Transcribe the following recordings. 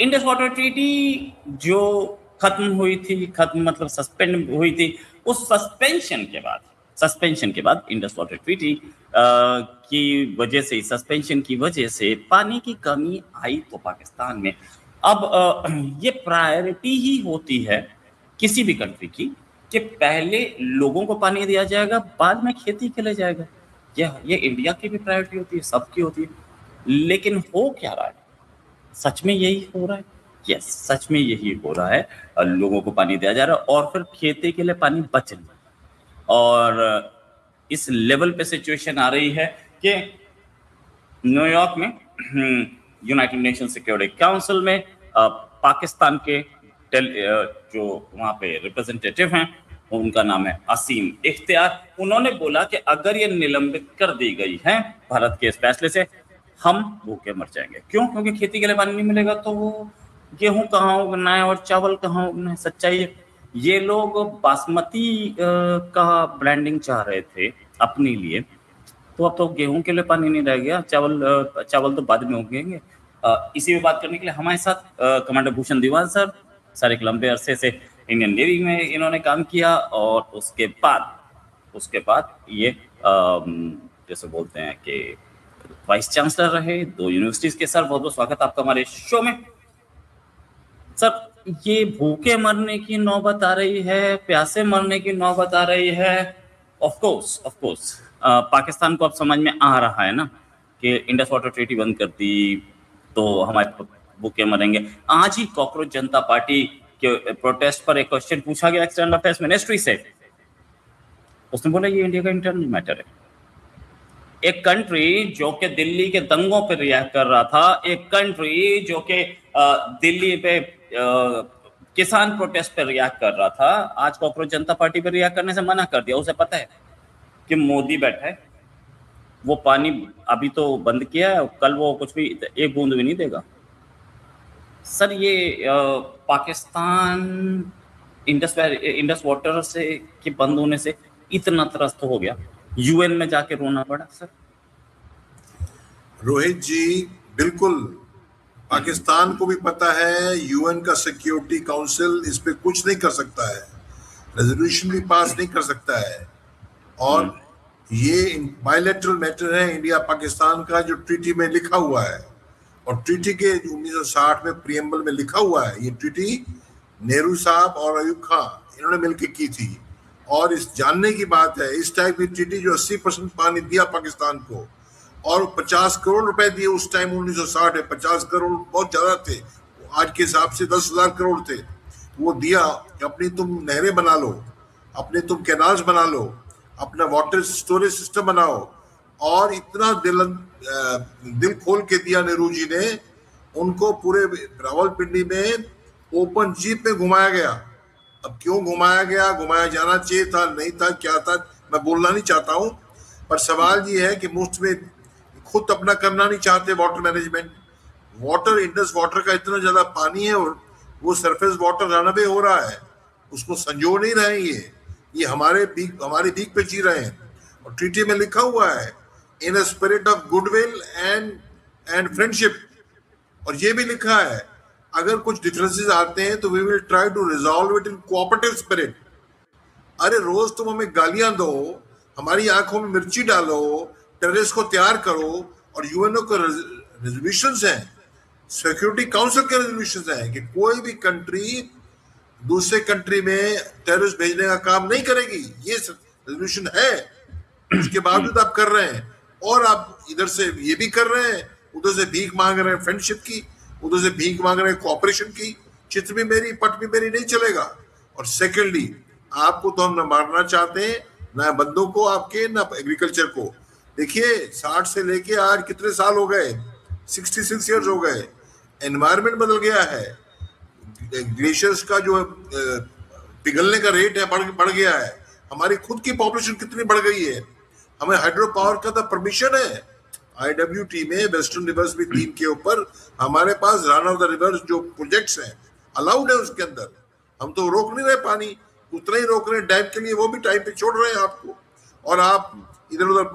Indus water treaty जो खत्म हुई थी, खत्म मतलब सस्पेंड हुई थी, उस सस्पेंशन के बाद इंडस वाटर ट्रीटी की वजह से, सस्पेंशन की वजह से पानी की कमी आई तो पाकिस्तान में। अब ये प्रायोरिटी ही होती है किसी भी कंट्री की कि पहले लोगों को पानी दिया जाएगा, बाद में खेती के लिए जाएगा। ये इंडिया की भी प्रायोरिटी होती है, सबकी होती है। लेकिन हो क्या रहा है? सच में यही हो रहा है? यस, सच में यही हो रहा है। लोगों को पानी दिया जा रहा है और फिर खेती के लिए पानी बच नहीं। और इस लेवल पे सिचुएशन आ रही है कि न्यूयॉर्क में यूनाइटेड नेशन सिक्योरिटी काउंसिल में पाकिस्तान के जो वहाँ पे रिप्रेजेंटेटिव हैं, उनका नाम है असीम इख्तियार। उन्होंने बोला कि अगर ये निलंबित कर दी गई है भारत के इस फैसले से, हम भूखे मर जाएंगे। क्यों? क्योंकि खेती के लिए पानी नहीं मिलेगा तो वो गेहूं कहाँ उगना है और चावल कहाँ उगना है। सच्चाई है। ये लोग बासमती का ब्रांडिंग चाह रहे थे अपने लिए, तो अब तो गेहूं के लिए पानी नहीं रह गया, चावल तो बाद में उगेंगे। इसी में बात करने के लिए हमारे साथ कमांडर भूषण दीवान सर एक लंबे अरसे से इंडियन नेवी में इन्होंने काम किया और उसके बाद ये जैसे बोलते हैं कि वाइस चांसलर रहे 2 यूनिवर्सिटीज के। सर बहुत बहुत स्वागत आपका हमारे शो में। सर, ये भूखे मरने की नौबत आ रही है, प्यासे मरने की नौबत आ रही है। ऑफ कोर्स पाकिस्तान को अब समझ में आ रहा है ना कि इंडस वाटर ट्रीटी बंद कर दी तो हमारे भूखे मरेंगे। आज ही कॉकरोच जनता पार्टी के प्रोटेस्ट पर एक क्वेश्चन पूछा गया एक्सटर्नल अफेयर्स मिनिस्ट्री से। उसने बोला ये इंडिया का इंटरनल मैटर है। एक कंट्री जो कि दिल्ली के दंगों पर रिएक्ट कर रहा था, एक कंट्री जो कि दिल्ली पे किसान प्रोटेस्ट पर रिएक्ट कर रहा था, आज कॉकरोच जनता पार्टी पर रिएक्ट करने से मना कर दिया। उसे पता है कि मोदी बैठा है, वो पानी अभी तो बंद किया है, कल वो कुछ भी एक बूंद भी नहीं देगा। सर, ये पाकिस्तान इंडस वाटर से के बंद होने से इतना त्रस्त हो गया, यूएन में जाके रोना पड़ा। सर रोहित जी, बिल्कुल पाकिस्तान को भी पता है यूएन का सिक्योरिटी काउंसिल इस पे कुछ नहीं कर सकता है, रेजोल्यूशन भी पास नहीं कर सकता है। और ये बायलैटरल मैटर है इंडिया पाकिस्तान का, जो ट्रीटी में लिखा हुआ है। और ट्रीटी के 1960 में प्रियम्बल में लिखा हुआ है। ये ट्रीटी नेहरू साहब और अयूब खान इन्होंने मिलकर की थी। और इस जानने की बात है, इस टाइप की ट्रीटी जो 80% पानी दिया पाकिस्तान को और 50 करोड़ रुपए दिए उस टाइम 1960 में। 50 करोड़ बहुत ज्यादा थे, आज के हिसाब से 10,000 करोड़ थे। वो दिया कि अपनी तुम नहरें बना लो, अपने तुम कैनाल्स बना लो, अपना वाटर स्टोरेज सिस्टम बनाओ। और इतना दिल खोल के दिया नेहरू जी ने। उनको पूरे रावलपिंडी में ओपन जीप में घुमाया गया। अब क्यों घुमाया गया, घुमाया जाना चाहिए था, नहीं था, क्या था, मैं बोलना नहीं चाहता हूं। पर सवाल ये है कि मुफ्त में खुद अपना करना नहीं चाहते water management. Water, Indus water का इतना ज्यादा पानी है और वो सरफेस वाटर रनअवे हो रहा है, उसको संजो नहीं रहे। ये हमारी भीख पे जी रहे हैं। और ट्रीटी में लिखा हुआ है in a spirit of goodwill and friendship. और ये भी लिखा है अगर कुछ डिफरेंसेस आते हैं तो we will try to resolve it in cooperative spirit. अरे रोज तुम हमें गालियां दो, हमारी आंखों में मिर्ची डालो, टेररिस्ट को तैयार करो, और यूएनओ के रेजोल्यूशंस हैं, सिक्योरिटी काउंसिल के रेजोल्यूशंस हैं कि कोई भी कंट्री दूसरे कंट्री में टेररिस्ट भेजने का काम नहीं करेगी। ये रेजोल्यूशन है, उसके बावजूद आप कर रहे हैं। और आप इधर से ये भी कर रहे हैं उधर से भीख मांग रहे हैं फ्रेंडशिप की, उधर से भीख मांग रहे हैं कोऑपरेशन की। चित भी मेरी पट भी मेरी नहीं चलेगा। और सेकेंडली, आपको तो हम न मारना चाहते हैं, ना बंदों को आपके, ना एग्रीकल्चर को। देखिए 60 से लेके आज कितने साल हो गए, 66 ईयर्स हो गए, एनवायरमेंट बदल गया है, ग्लेशियर्स का जो पिघलने का रेट है बढ़ गया है, हमारी खुद की पॉपुलेशन कितनी बढ़ गई है, हमें हाइड्रो पावर का तो परमिशन है IWT में, वेस्टर्न रिवर्स भी 3 के ऊपर हमारे पास रन ऑफ द रिवर्स जो प्रोजेक्ट्स हैं अलाउड है उसके अंदर। हम तो रोक नहीं रहे पानी, उतना ही रोक रहे हैं डैम के लिए, वो भी टाइम पे छोड़ रहे हैं आपको, और आप इधर उधर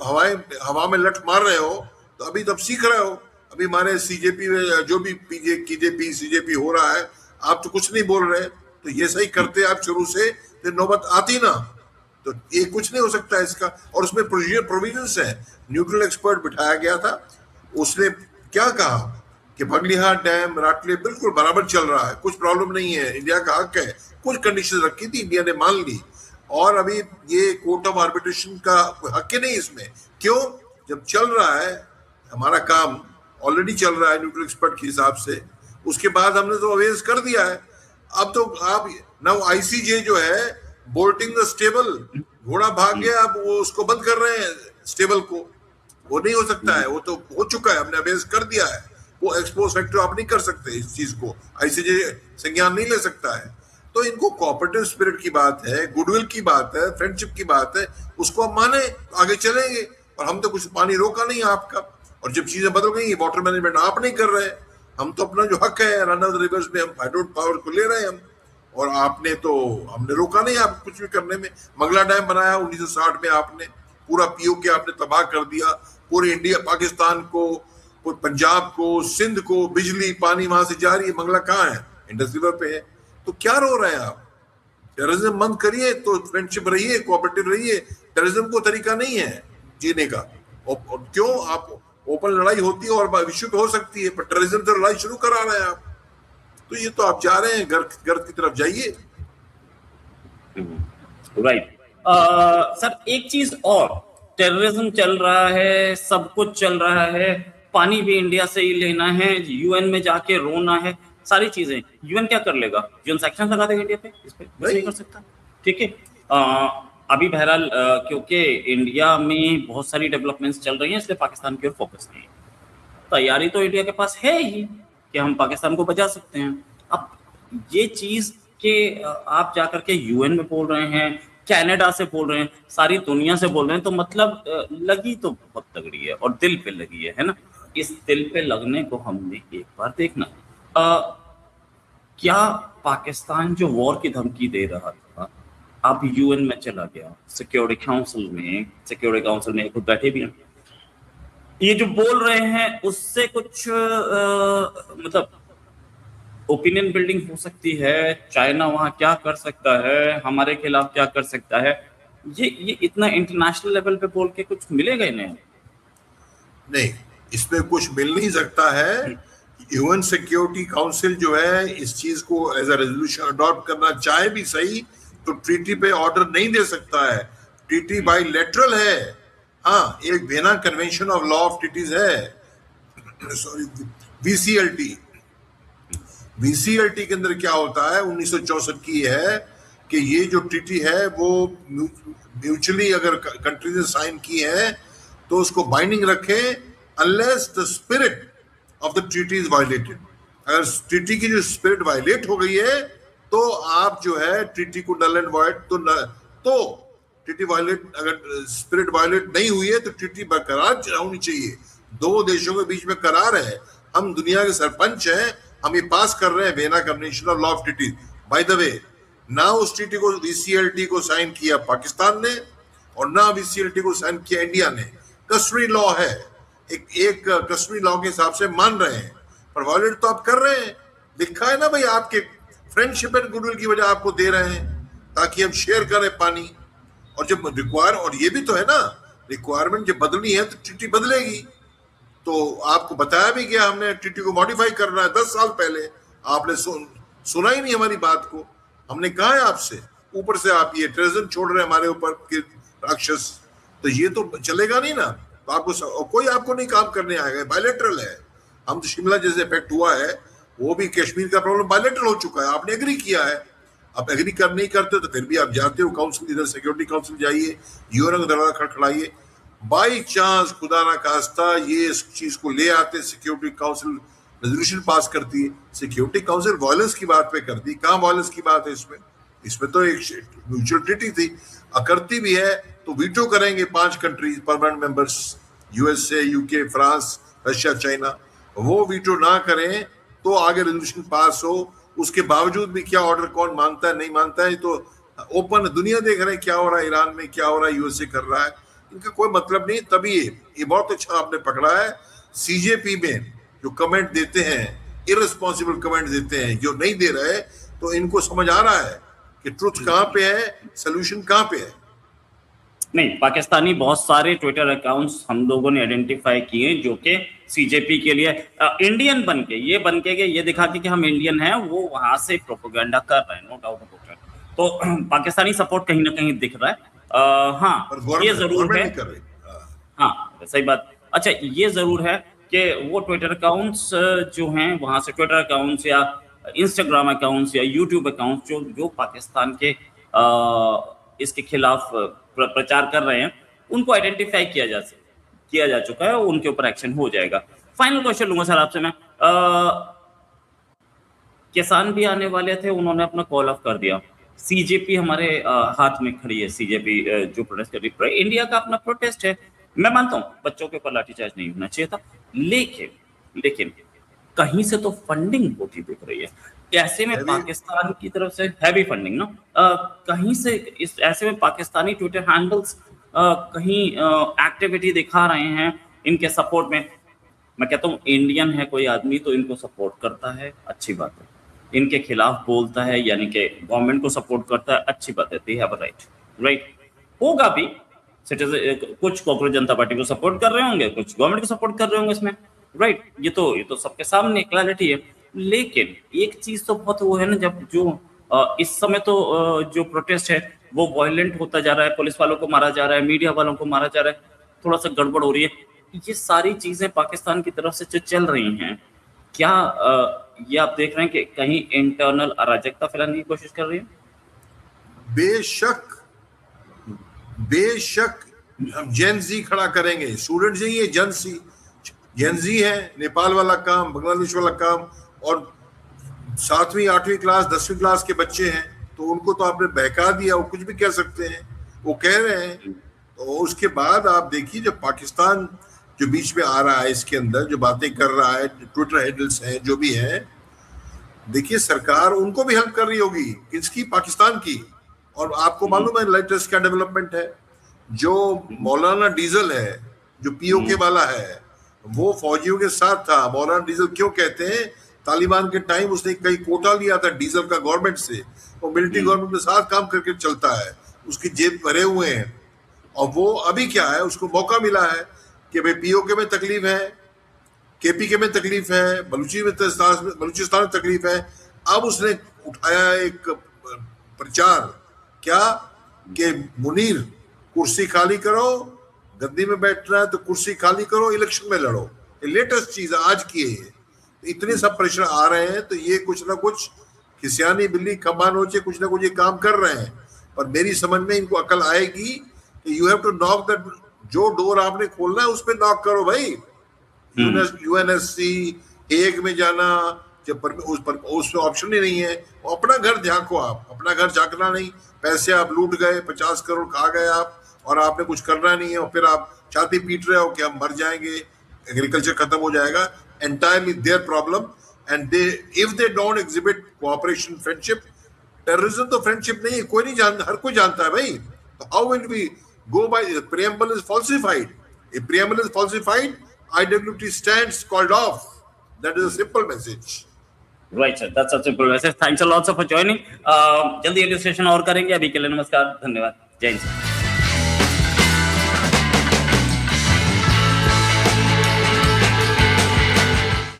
हवा में लट मार रहे हो। तो अभी तब सीख रहे हो, अभी हमारे CJP में जो भी KJP CJP हो रहा है, आप तो कुछ नहीं बोल रहे। तो ये सही करते आप शुरू से, तो नौबत आती ना, तो ये कुछ नहीं हो सकता इसका। और उसमें प्रोविजंस है। न्यूट्रल एक्सपर्ट बिठाया गया था, उसने क्या कहा कि बगलिहार डैम राटले बिल्कुल बराबर चल रहा है, कुछ प्रॉब्लम नहीं है, इंडिया का हक है। कुछ कंडीशन रखी थी, इंडिया ने मान ली। और अभी ये कोर्ट ऑफ आर्बिट्रेशन का हक ही नहीं इसमें। क्यों? जब चल रहा है हमारा काम, ऑलरेडी चल रहा है न्यूट्रल एक्सपर्ट के हिसाब से, उसके बाद हमने तो अवेज कर दिया है। अब तो आप नाउ ICJ जो है बोल्टिंग द स्टेबल, घोड़ा भाग गया, अब वो उसको बंद कर रहे हैं स्टेबल को। वो नहीं हो सकता है, वो तो हो चुका है, हमने अवेज कर दिया है। वो एक्सपोज फैक्टर आप नहीं कर सकते, इस चीज को ICJ संज्ञान नहीं ले सकता है। तो इनको कोऑपरेटिव स्पिरिट की बात है, गुडविल की बात है, फ्रेंडशिप की बात है, उसको आप माने, आगे चलेंगे। और हम तो कुछ पानी रोका नहीं आपका, और जब चीजें बदल गई, वाटर मैनेजमेंट आप नहीं कर रहे, हम तो अपना जो हक है रन ऑफ द रिवर्स में हम हाइड्रो पावर को ले रहे हैं हम, और आपने तो हमने रोका नहीं आप कुछ भी करने में। मंगला डैम बनाया 1960 में, आपने पूरा POK आपने तबाह कर दिया, पूरे इंडिया पाकिस्तान को, पंजाब को, सिंध को बिजली पानी वहां से जा रही है। मंगला कहाँ है? इंडस रिवर पे है। तो क्या रो रहे हैं आप? टेररिज्म बंद करिए, तो फ्रेंडशिप रहिए, कोऑपरेटिव रहिए। टेररिज्म को तरीका नहीं है जीने का। और क्यों आप ओपन लड़ाई होती है और विश्व पे हो सकती है, पर टेररिज्म से लड़ाई शुरू करा रहे हैं आप। तो ये तो आप जा रहे हैं गर्त की तरफ जाइए। राइट। सर एक चीज और, टेररिज्म चल रहा है, सब कुछ चल रहा है, पानी भी इंडिया से ही लेना है, UN में जाके रोना है, सारी चीजें। UN क्या कर लेगा? UN सैक्शन लगा देगा इंडिया पे, इस पे नहीं कर सकता। ठीक है। अभी बहरहाल क्योंकि इंडिया में बहुत सारी डेवलपमेंट्स चल रही हैं, इसलिए पाकिस्तान की ओर फोकस नहीं है। तैयारी तो इंडिया के पास है ही कि हम पाकिस्तान को बचा सकते हैं। अब ये चीज के आप जाकर के UN में बोल रहे हैं, कनाडा से बोल रहे हैं, सारी दुनिया से बोल रहे हैं, तो मतलब लगी तो बहुत तगड़ी है और दिल पे लगी है ना। इस दिल पे लगने को हमने एक बार देखना। क्या पाकिस्तान जो वॉर की धमकी दे रहा था, अब UN में चला गया, सिक्योरिटी काउंसिल में खुद बैठे भी हैं, ये जो बोल रहे हैं उससे कुछ मतलब ओपिनियन बिल्डिंग हो सकती है? चाइना वहां क्या कर सकता है, हमारे खिलाफ क्या कर सकता है, ये इतना इंटरनेशनल लेवल पे बोल के कुछ मिलेगा ही नहीं, इसमें कुछ मिल नहीं सकता है। UN सिक्योरिटी काउंसिल जो है इस चीज को एज अ रेजोल्यूशन अडॉप्ट करना चाहे भी सही, तो ट्रीटी पे ऑर्डर नहीं दे सकता है। ट्रीटी बाइलेटरल है। हाँ, एक Vienna convention of law of treaties है, सॉरी VCLT के अंदर क्या होता है 1964 की है कि ये जो ट्रीटी है वो म्यूचुअली अगर कंट्रीज ने साइन की है तो उसको बाइंडिंग रखे, unless the spirit of the treaty is violated. अगर ट्रीटी की जो स्पिरिट वायलेट हो गई है तो आप जो है ट्रीटी को नल एंड वॉइड, तो ट्रीटी वायलेट, अगर स्पिरिट वायलेट नहीं हुई है तो ट्रीटी बरकरार होनी चाहिए। दो देशों के बीच में करार है, हम दुनिया के सरपंच हैं, हम ये पास कर रहे हैं Vienna convention of law of treaty. By the way, ना उस ट्रीटी को VCLT को साइन किया पाकिस्तान ने और ना VCLT को साइन किया इंडिया ने। कस्टमरी लॉ है, एक कस्टमरी लॉ के हिसाब से मान रहे हैं, पर वायलेट तो आप कर रहे हैं। लिखा है ना भाई, आपके फ्रेंडशिप एंड गुडविल की वजह आपको दे रहे हैं ताकि हम शेयर करें पानी। और जब रिक्वायर, और ये भी तो है ना, रिक्वायरमेंट जब बदलनी है तो ट्रीटी बदलेगी। तो आपको बताया भी गया, हमने ट्रीटी को मॉडिफाई करना है 10 साल पहले, आपने सुना ही नहीं हमारी बात को। हमने कहा है आपसे, ऊपर से आप ये टेररिज्म छोड़ रहे हैं हमारे ऊपर के राक्षस, तो ये तो चलेगा नहीं ना। तो आपको कोई आपको नहीं काम करने आएगा, बायलैटरल है। हम तो शिमला जैसे इफेक्ट हुआ है, वो भी कश्मीर का प्रॉब्लम बायलेटरल हो चुका है, आपने एग्री किया है। आप एग्री कर नहीं करते तो फिर भी आप जाते हो काउंसिल, इधर सिक्योरिटी काउंसिल जाइए, यूएन का दरवाजा खड़खड़ाइए, बाई चांस खुदा ना खास्ता ये इस चीज को ले आते, सिक्योरिटी काउंसिल रेजोल्यूशन पास करती है, सिक्योरिटी काउंसिल वायलेंस की बात पे करती, कहाँ वायलेंस की बात है इसमें? इसमें तो एक म्यूचुअल ट्रीटी थी, करती भी है तो वीटो करेंगे 5 countries permanent members, USA, UK, France, Russia, China, वो वीटो ना करें तो आगे रेजोल्यूशन पास हो। उसके बावजूद भी क्या ऑर्डर कौन मानता है नहीं मानता है, तो ओपन दुनिया देख रहे हैं क्या हो रहा है, ईरान में क्या हो रहा है, यूएसए कर रहा है, इनका कोई मतलब नहीं। तभी ये बहुत अच्छा आपने पकड़ा है, सीजेपी में जो कमेंट देते हैं, इररिस्पॉन्सिबल कमेंट देते हैं, जो नहीं दे रहे, तो इनको समझ आ रहा है कि ट्रुथ कहाँ पे है, सोल्यूशन कहाँ पे है। नहीं, पाकिस्तानी बहुत सारे ट्विटर अकाउंट्स हम लोगों ने आइडेंटिफाई किए जो कि सीजेपी के लिए इंडियन बन के ये दिखा के कि हम इंडियन हैं, वो वहां से प्रोपेगेंडा कर रहे हैं, नो डाउट अबाउट इट। तो पाकिस्तानी सपोर्ट कहीं ना कहीं दिख रहा है। हाँ, ये जरूर है, हाँ सही बात। अच्छा, ये जरूर है कि वो ट्विटर अकाउंट्स जो हैं वहां से, ट्विटर अकाउंट्स या इंस्टाग्राम अकाउंट्स या यूट्यूब अकाउंट्स जो पाकिस्तान के इसके खिलाफ प्रचार कर रहे हैं, उनको आइडेंटिफाई किया जा चुका है, उनके ऊपर एक्शन हो जाएगा। फाइनल क्वेश्चन लूंगा सर आपसे मैं, किसान भी आने वाले थे, उन्होंने अपना कॉल ऑफ कर दिया, सीजेपी हमारे हाथ में खड़ी है, सीजेपी जो प्रोटेस्ट कर रही है, इंडिया का अपना प्रोटेस्ट है, मैं मानता हूँ बच्चों के ऊपर लाठीचार्ज नहीं होना चाहिए था, लेकिन कहीं से तो फंडिंग होती दिख रही है, ऐसे में पाकिस्तान की तरफ से हैवी फंडिंग ना, कहीं से ऐसे में पाकिस्तानी ट्विटर हैंडल्स कहीं एक्टिविटी दिखा रहे हैं इनके सपोर्ट में। मैं कहता हूँ इंडियन है कोई आदमी तो इनको सपोर्ट करता है, अच्छी बात है, इनके खिलाफ बोलता है यानी कि गवर्नमेंट को सपोर्ट करता है, अच्छी बात है, दे हैव अ राइट होगा भी। कुछ कांग्रेस जनता पार्टी को सपोर्ट कर रहे होंगे, कुछ गवर्नमेंट को सपोर्ट कर रहे होंगे इसमें, राइट, ये तो सबके सामने क्लैरिटी है। लेकिन एक चीज तो बहुत वो है ना, जब जो इस समय तो जो प्रोटेस्ट है वो वायलेंट होता जा रहा है, पुलिस वालों को मारा जा रहा है, मीडिया वालों को मारा जा रहा है, थोड़ा सा गड़बड़ हो रही है, ये सारी चीजें पाकिस्तान की तरफ से जो चल रही हैं, क्या ये आप देख रहे हैं कि कहीं इंटरनल अराजकता फैलाने की कोशिश कर रही है? बेशक हम जेनजी खड़ा करेंगे, स्टूडेंट्स नहीं है, जेनजी है, नेपाल वाला काम, बांग्लादेश वाला काम, और 7वीं 8वीं क्लास 10वीं क्लास के बच्चे हैं, तो उनको तो आपने बहका दिया, वो कुछ भी कह सकते हैं, वो कह रहे हैं। तो उसके बाद आप देखिए जब पाकिस्तान जो बीच में आ रहा है, इसके अंदर जो बातें कर रहा है, ट्विटर हैंडल्स हैं जो भी है, देखिए सरकार उनको भी हेल्प कर रही होगी, किसकी? पाकिस्तान की। और आपको मालूम है लेटेस्ट क्या डेवलपमेंट है, जो मौलाना डीजल है, जो पीओके वाला है, वो फौजियों के साथ था। मौलाना डीजल क्यों कहते हैं? तालिबान के टाइम उसने कई कोटा लिया था डीजल का गवर्नमेंट से, वो मिलिट्री गवर्नमेंट के साथ काम करके चलता है, उसकी जेब भरे हुए हैं। और वो अभी क्या है, उसको मौका मिला है कि भाई पीओके में तकलीफ है, केपीके में तकलीफ है, बलूचिस्तान में तकलीफ है। अब उसने उठाया एक प्रचार, क्या कि मुनीर कुर्सी खाली करो, गद्दी में बैठना है तो कुर्सी खाली करो, इलेक्शन में लड़ो। ये लेटेस्ट चीज आज की है। इतने सब प्रेशर आ रहे हैं, तो ये कुछ ना कुछ खिसियानी बिल्ली कमान नोचे, कुछ ना कुछ ये काम कर रहे हैं। पर मेरी समझ में इनको अकल आएगी कि you have to knock that, जो डोर आपने खोलना है उस पर नॉक करो भाई। यूएनएससी हेग में जाना, जब उसमें ऑप्शन ही नहीं है, वो अपना घर झांको, आप अपना घर झांकना नहीं, पैसे आप लूट गए, 50 करोड़ खा गए आप, और आपने कुछ करना नहीं है, और फिर आप छाती पीट रहे हो कि हम मर जाएंगे, एग्रीकल्चर खत्म हो जाएगा। Entirely their problem, and they if they don't exhibit cooperation, friendship, terrorism तो फ्रेंडशिप नहीं है, कोई नहीं जानता, हर कोई जानता है भाई। तो how will we go by? preamble is falsified. If preamble is falsified, IWT stands called off. That is a simple message. Right, sir. That's a simple message. Thanks a lot, sir, for joining. जल्दी एडिस्ट्रेशन और करेंगे, अभी के लिए नमस्कार, धन्यवाद, जय हिंद।